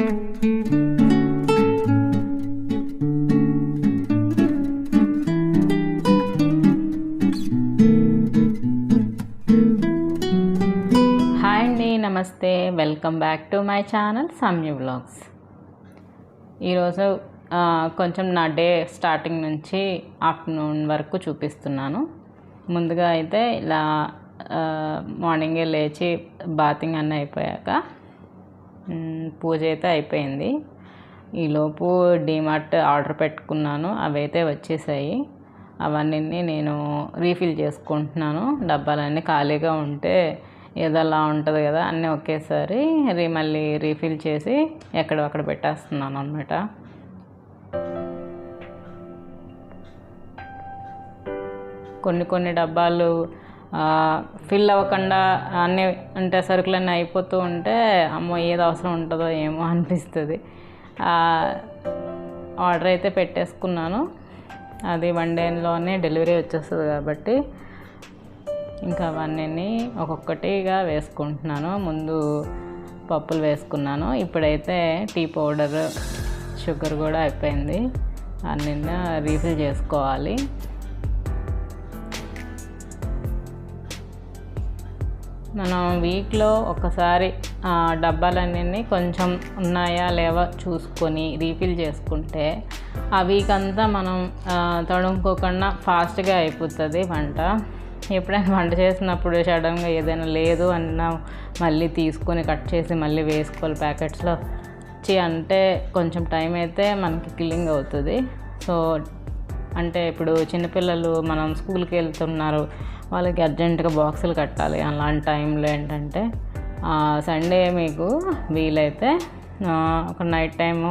Hi అండి, నమస్తే. Welcome back to my channel Samyu vlogs. ఈరోజు కొంచెం నా డే స్టార్టింగ్ నుంచి ఆఫ్టర్నూన్ వరకు చూపిస్తున్నాను. ముందుగా అయితే ఇలా మార్నింగే లేచి బాతింగ్ అన్నీ అయిపోయాక పూజ అయితే అయిపోయింది. ఈలోపు డీమార్ట్ ఆర్డర్ పెట్టుకున్నాను, అవైతే వచ్చేసాయి. అవన్నీ నేను రీఫిల్ చేసుకుంటున్నాను. డబ్బాలన్నీ ఖాళీగా ఉంటే ఏదోలా ఉంటుంది కదా, అన్నీ ఒకేసారి మళ్ళీ రీఫిల్ చేసి ఎక్కడక్కడ పెట్టేస్తున్నాను అన్నమాట. కొన్ని డబ్బాలు ఫిల్ అవ్వకుండా అన్నీ అంటే సరుకులన్నీ అయిపోతూ ఉంటే అమ్మో ఏది అవసరం ఉంటుందో ఏమో అనిపిస్తుంది. ఆర్డర్ అయితే పెట్టేసుకున్నాను. అది 1 డేలోనే డెలివరీ వచ్చేస్తుంది కాబట్టి ఇంకా అవన్నీ ఒక్కొక్కటిగా వేసుకుంటున్నాను. ముందు పప్పులు వేసుకున్నాను. ఇప్పుడైతే టీ పౌడర్, షుగర్ కూడా అయిపోయింది. అన్నీ రీఫిల్ చేసుకోవాలి. మనం వీక్లో ఒకసారి డబ్బాలన్నీ కొంచెం ఉన్నాయా లేవా చూసుకొని రీఫిల్ చేసుకుంటే ఆ వీక్ అంతా మనం తడుముకోకుండా ఫాస్ట్గా అయిపోతుంది వంట. ఎప్పుడైనా వంట చేసినప్పుడు సడన్గా ఏదైనా లేదు అన్నా మళ్ళీ తీసుకొని కట్ చేసి మళ్ళీ వేసుకోవాలి ప్యాకెట్స్లో అంటే కొంచెం టైం అయితే మనకి కిల్లింగ్ అవుతుంది. సో అంటే ఇప్పుడు చిన్నపిల్లలు మనం స్కూల్కి వెళ్తున్నారు, వాళ్ళకి అర్జెంటుగా బాక్సులు కట్టాలి. అలాంటి టైంలో ఏంటంటే సండే మీకు వీలైతే ఒక నైట్ టైము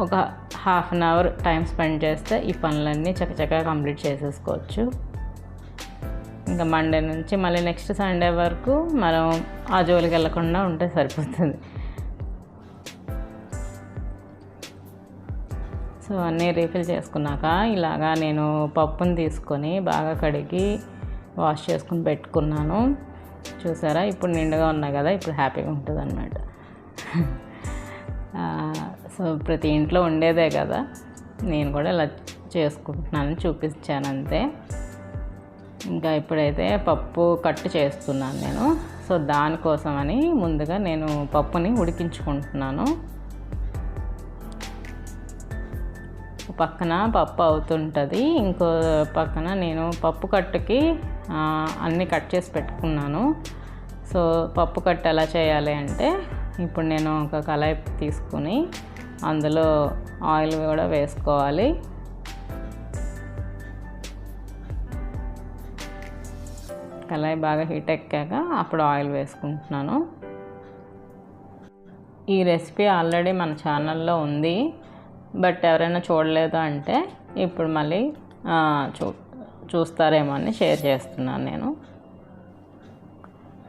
ఒక half an hour time spend చేస్తే ఈ పనులన్నీ చక్కచక్కగా కంప్లీట్ చేసేసుకోవచ్చు. ఇంకా మండే నుంచి మళ్ళీ నెక్స్ట్ సండే వరకు మనం ఆ జోలికి వెళ్ళకుండా ఉంటే సరిపోతుంది. సో అన్నీ రీఫిల్ చేసుకున్నాక ఇలాగా నేను పప్పుని తీసుకొని బాగా కడిగి వాష్ చేసుకుని పెట్టుకున్నాను. చూసారా, ఇప్పుడు నిండుగా ఉన్నాయి కదా, ఇప్పుడు హ్యాపీగా ఉంటుంది అన్నమాట. సో ప్రతి ఇంట్లో ఉండేదే కదా, నేను కూడా ఇలా చేసుకుంటున్నాను, చూపించాను అంతే. ఇంకా ఇప్పుడైతే పప్పు కట్టు చేస్తున్నాను నేను. సో దానికోసమని ముందుగా నేను పప్పుని ఉడికించుకుంటున్నాను. పక్కన పప్పు అవుతుంటుంది, ఇంకో పక్కన నేను పప్పు కట్టుకి అన్నీ కట్ చేసి పెట్టుకున్నాను. సో పప్పు కట్టు ఎలా చేయాలి అంటే, ఇప్పుడు నేను ఒక కళాయి తీసుకుని అందులో ఆయిల్ కూడా వేసుకోవాలి. కళాయి బాగా హీట్ ఎక్కాక అప్పుడు ఆయిల్ వేసుకుంటున్నాను. ఈ రెసిపీ ఆల్రెడీ మన ఛానల్లో ఉంది, బట్ ఎవరైనా చూడలేదు అంటే ఇప్పుడు మళ్ళీ చూస్తారేమో అని షేర్ చేస్తున్నాను నేను.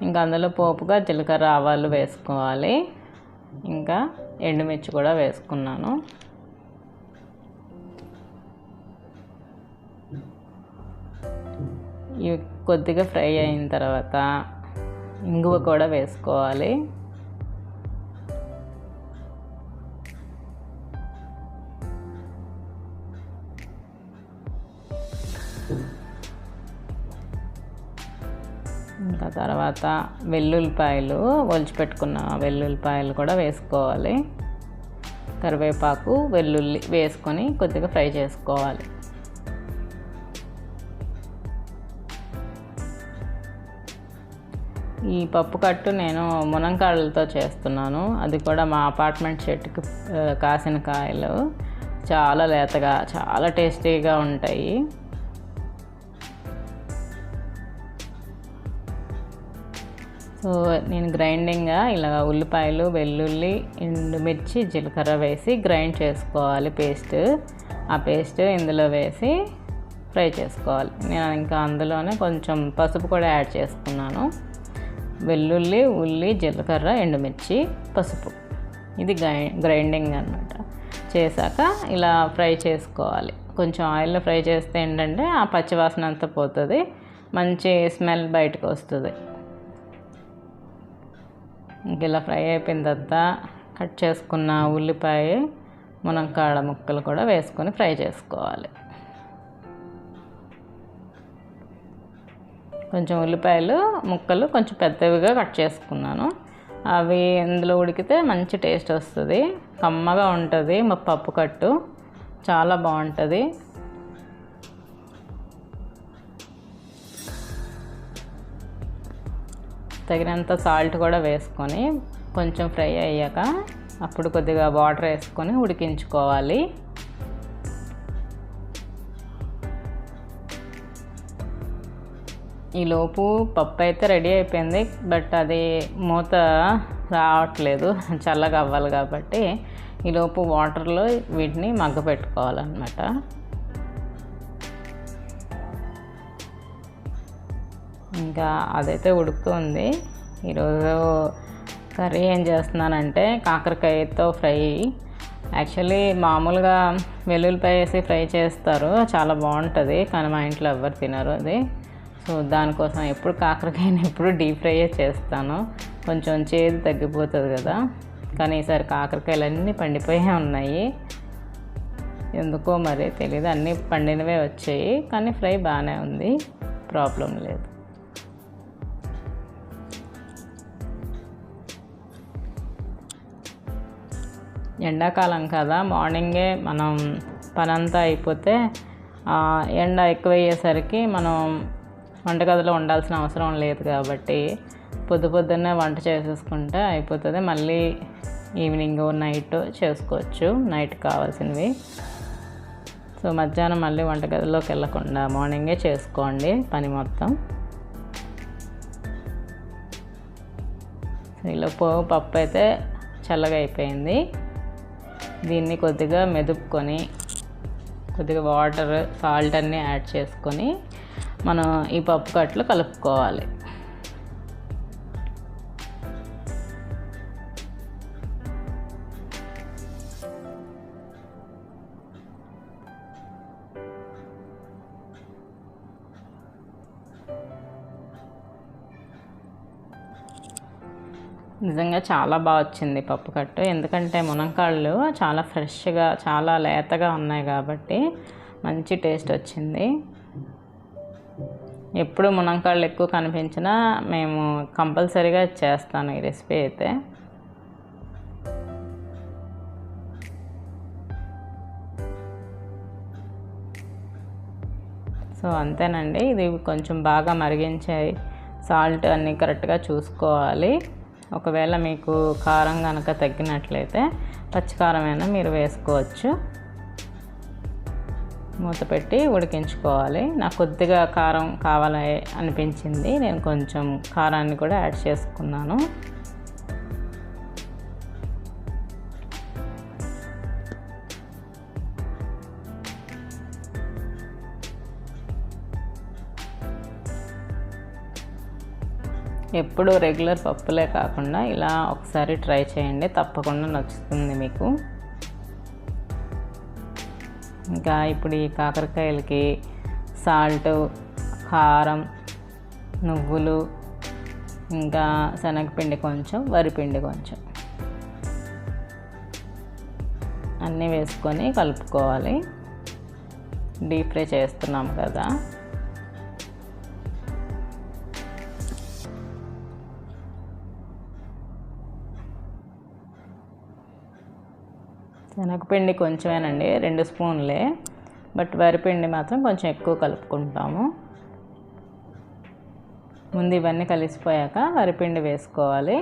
ఇంకా అందులో పోపుగా జీలకర్ర, ఆవాలు వేసుకోవాలి. ఇంకా ఎండుమిర్చి కూడా వేసుకున్నాను. ఇవి కొద్దిగా ఫ్రై అయిన తర్వాత ఇంగువ కూడా వేసుకోవాలి. ఇంకా తర్వాత వెల్లుల్లిపాయలు, ఒలిచిపెట్టుకున్న వెల్లుల్లిపాయలు కూడా వేసుకోవాలి. కరివేపాకు, వెల్లుల్లి వేసుకొని కొద్దిగా ఫ్రై చేసుకోవాలి. ఈ పప్పు కట్టు నేను మునంకాయలతో చేస్తున్నాను. అది కూడా మా అపార్ట్మెంట్ చెట్టుకి కాసిన కాయలు, చాలా లేతగా చాలా టేస్టీగా ఉంటాయి. సో నేను గ్రైండింగ్గా ఇలా ఉల్లిపాయలు, వెల్లుల్లి, ఎండుమిర్చి, జీలకర్ర వేసి గ్రైండ్ చేసుకోవాలి పేస్ట్. ఆ పేస్ట్ ఇందులో వేసి ఫ్రై చేసుకోవాలి. నేను ఇంకా అందులోనే కొంచెం పసుపు కూడా యాడ్ చేసుకున్నాను. వెల్లుల్లి, ఉల్లి, జీలకర్ర, ఎండుమిర్చి, పసుపు, ఇది గ్రైండింగ్ అన్నమాట. చేశాక ఇలా ఫ్రై చేసుకోవాలి. కొంచెం ఆయిల్లో ఫ్రై చేస్తే ఏంటంటే ఆ పచ్చివాసన అంతా పోతుంది, మంచి స్మెల్ బయటకు వస్తుంది. ఇంక ఇలా ఫ్రై అయిపోయిన తర్వాత కట్ చేసుకున్న ఉల్లిపాయ మునక్కాడ ముక్కలు కూడా వేసుకొని ఫ్రై చేసుకోవాలి. కొంచెం ఉల్లిపాయలు ముక్కలు కొంచెం పెద్దవిగా కట్ చేసుకున్నాను. అవి ఇందులో ఉడికితే మంచి టేస్ట్ వస్తుంది, కమ్మగా ఉంటుంది. మా పప్పు కట్టు చాలా బాగుంటుంది. తగినంత సాల్ట్ కూడా వేసుకొని కొంచెం ఫ్రై అయ్యాక అప్పుడు కొద్దిగా వాటర్ వేసుకొని ఉడికించుకోవాలి. ఈలోపు పప్పు అయితే రెడీ అయిపోయింది. బట్ అది మూత రావట్లేదు, చల్లగా అవ్వాలి కాబట్టి ఈలోపు వాటర్లో వీటిని మగ్గపెట్టుకోవాలన్నమాట. ఇంకా అదైతే ఉడుకుతుంది. ఈరోజు కర్రీ ఏం చేస్తున్నానంటే కాకరకాయతో ఫ్రై. యాక్చువల్లీ మామూలుగా వెల్లుల్లిపాయ వేసి ఫ్రై చేస్తారు, చాలా బాగుంటుంది. కానీ మా ఇంట్లో ఎవ్వరు తినరు అది. సో దానికోసం ఎప్పుడు కాకరకాయని ఎప్పుడు డీప్ ఫ్రైయే చేస్తాను, కొంచెం చేదు తగ్గిపోతుంది కదా. కానీ ఈసారి కాకరకాయలు పండిపోయే ఉన్నాయి, ఎందుకో మరి తెలియదు. అన్నీ పండినవే వచ్చాయి, కానీ ఫ్రై బాగానే ఉంది, ప్రాబ్లం లేదు. ఎండాకాలం కదా, మార్నింగే మనం పనంతా అయిపోతే ఎండ ఎక్కువ అయ్యేసరికి మనం వంటగదిలో ఉండాల్సిన అవసరం లేదు కాబట్టి పొద్దున్నే వంట చేసేసుకుంటే అయిపోతుంది. మళ్ళీ ఈవినింగ్ నైట్ చేసుకోవచ్చు, నైట్ కావాల్సినవి. సో మధ్యాహ్నం మళ్ళీ వంటగదిలోకి వెళ్ళకుండా మార్నింగే చేసుకోండి పని మొత్తం. సో ఇలా పప్పు అయితే చల్లగా అయిపోయింది. దీన్ని కొద్దిగా మెదుపుకొని కొద్దిగా వాటర్ సాల్ట్ అన్నీ యాడ్ చేసుకొని మనం ఈ పప్పు కట్లు కలుపుకోవాలి. నిజంగా చాలా బాగా వచ్చింది పప్పు కట్టు, ఎందుకంటే మునక్కాళ్ళు చాలా ఫ్రెష్గా చాలా లేతగా ఉన్నాయి కాబట్టి మంచి టేస్ట్ వచ్చింది. ఎప్పుడు మునక్కాళ్ళు ఎక్కువ కనిపించినా మేము కంపల్సరీగా చేస్తాను ఈ రెసిపీ అయితే. సో అంతేనండి, ఇది కొంచెం బాగా మరిగించాయి. సాల్ట్ అన్నీ కరెక్ట్గా చూసుకోవాలి. ఒకవేళ మీకు కారం కనుక తగ్గినట్లయితే పచ్చికారమైనా మీరు వేసుకోవచ్చు. మూత పెట్టి ఉడికించుకోవాలి. నాకు కొద్దిగా కారం కావాలి అనిపించింది, నేను కొంచెం కారాన్ని కూడా యాడ్ చేసుకున్నాను. ఎప్పుడు రెగ్యులర్ పప్పులే కాకుండా ఇలా ఒకసారి ట్రై చేయండి, తప్పకుండా నచ్చుతుంది మీకు. ఇంకా ఇప్పుడు ఈ కాకరకాయలకి సాల్ట్, కారం, నువ్వులు, ఇంకా శనగపిండి కొంచెం, వరిపిండి కొంచెం అన్నీ వేసుకొని కలుపుకోవాలి. డీప్ ఫ్రై చేస్తున్నాం కదా. శనగపిండి కొంచెమేనండి, 2 స్పూన్లే. బట్ వరిపిండి మాత్రం కొంచెం ఎక్కువ కలుపుకుంటాము. ముందు ఇవన్నీ కలిసిపోయాక వరిపిండి వేసుకోవాలి.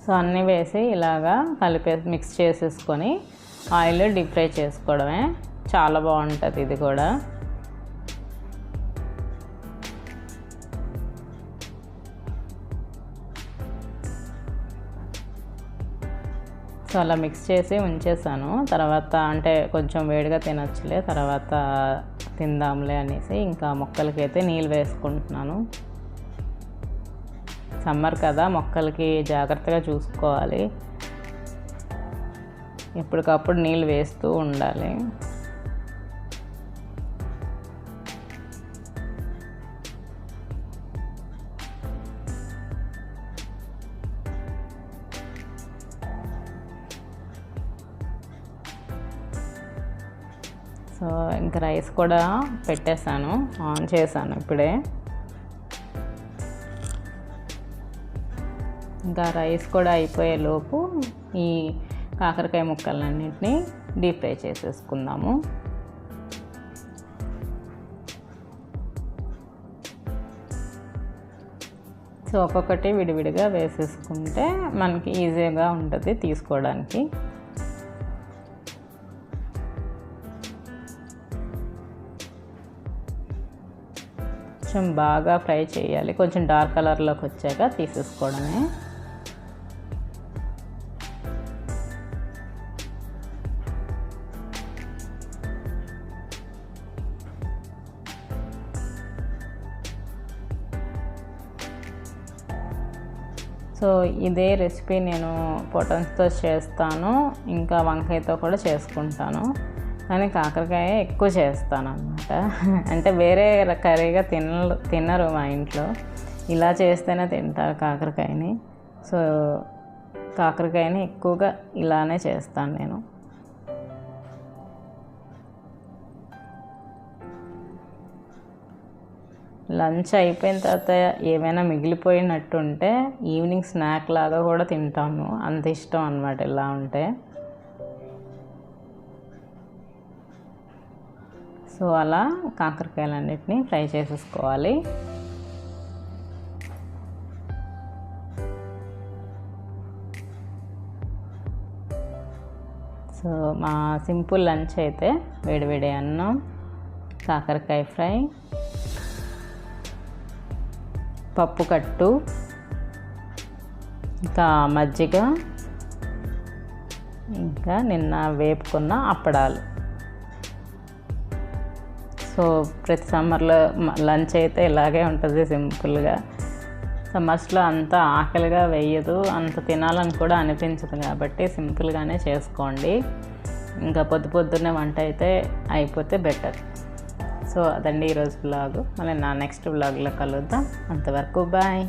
సో అన్నీ వేసి ఇలాగా మిక్స్ చేసేసుకొని ఆయిల్ డీప్ ఫ్రై చేసుకోవడమే. చాలా బాగుంటుంది ఇది కూడా. సో అలా మిక్స్ చేసి ఉంచేసాను. తర్వాత అంటే కొంచెం వేడిగా తినొచ్చులే, తర్వాత తిందాంలే అనేసి ఇంకా మొక్కలకి అయితే నీళ్ళు వేసుకుంటున్నాను. సమ్మర్ కదా, మొక్కలకి జాగ్రత్తగా చూసుకోవాలి. ఎప్పటికప్పుడు నీళ్ళు వేస్తూ ఉండాలి. సో ఇంకా రైస్ కూడా పెట్టేశాను, ఆన్ చేశాను ఇప్పుడే. ఇంకా రైస్ కూడా అయిపోయేలోపు ఈ కాకరకాయ ముక్కలన్నింటినీ డీప్ ఫ్రై చేసేసుకుందాము. సో ఒక్కొక్కటి విడివిడిగా వేసేసుకుంటే మనకి ఈజీగా ఉంటుంది తీసుకోవడానికి. కొంచెం బాగా ఫ్రై చేయాలి, కొంచెం డార్క్ కలర్లోకి వచ్చాక తీసేసుకోవడమే. సో ఇదే రెసిపీ నేను పొటాటోస్తో చేస్తాను, ఇంకా వంకాయతో కూడా చేసుకుంటాను. కానీ కాకరకాయ ఎక్కువ చేస్తాను అన్నమాట. అంటే వేరే కర్రీగా తినరు మా ఇంట్లో, ఇలా చేస్తేనే తింటారు కాకరకాయని. సో కాకరకాయని ఎక్కువగా ఇలానే చేస్తాను నేను. లంచ్ అయిపోయిన తర్వాత ఏమైనా మిగిలిపోయినట్టుంటే ఈవినింగ్ స్నాక్ లాగా కూడా తింటాము, అంత ఇష్టం అన్నమాట ఇలా ఉంటే. సో అలా కాకరకాయలన్నిటిని ఫ్రై చేసేసుకోవాలి. సో మా సింపుల్ లంచ్ అయితే వేడివేడి అన్నం, కాకరకాయ ఫ్రై, పప్పు కట్టు, ఇంకా మజ్జిగ, ఇంకా నిన్న వేపుకున్న అప్పడాలు. సో ప్రతి సమ్మర్లో లంచ్ అయితే ఇలాగే ఉంటుంది సింపుల్గా. సమ్మర్స్లో అంత ఆకలిగా వేయదు, అంత తినాలని కూడా అనిపించదు, కాబట్టి సింపుల్గానే చేసుకోండి. ఇంకా పొద్దున్నే వంట అయితే అయిపోతే బెటర్. సో అదండి ఈరోజు వ్లాగ్. మళ్ళీ నా నెక్స్ట్ వ్లాగ్లో కలుద్దాం. అంతవరకు బాయ్.